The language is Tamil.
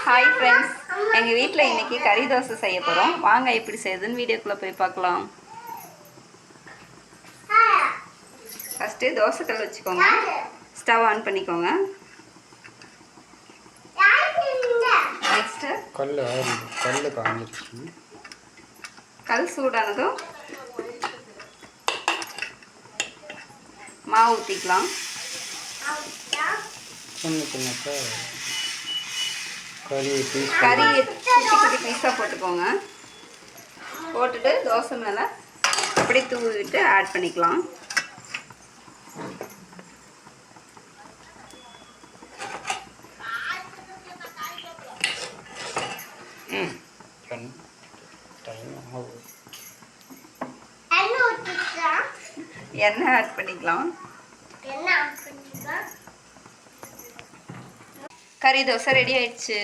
ஹாய் ஃப்ரெண்ட்ஸ், எங்கள் வீட்டில் இன்றைக்கி கறி தோசை செய்ய போகிறோம். வாங்க எப்படி செய்யுதுன்னு வீடியோக்குள்ளே போய் பார்க்கலாம். ஃபஸ்ட்டு தோசைக்கல் வச்சுக்கோங்க. ஸ்டவ் ஆன் பண்ணிக்கோங்க. நெக்ஸ்ட்டு கல் சூடானதும் மாவு ஊற்றிக்கலாம். கறியை குட்டி குட்டி பீஸாக போட்டுக்கோங்க. போட்டுட்டு தோசை மேலே அப்படி தூவி விட்டு ஆட் பண்ணிக்கலாம். எண்ணெய் ஆட் பண்ணிக்கலாம். கறி தோசை ரெடி ஆயிடுச்சு.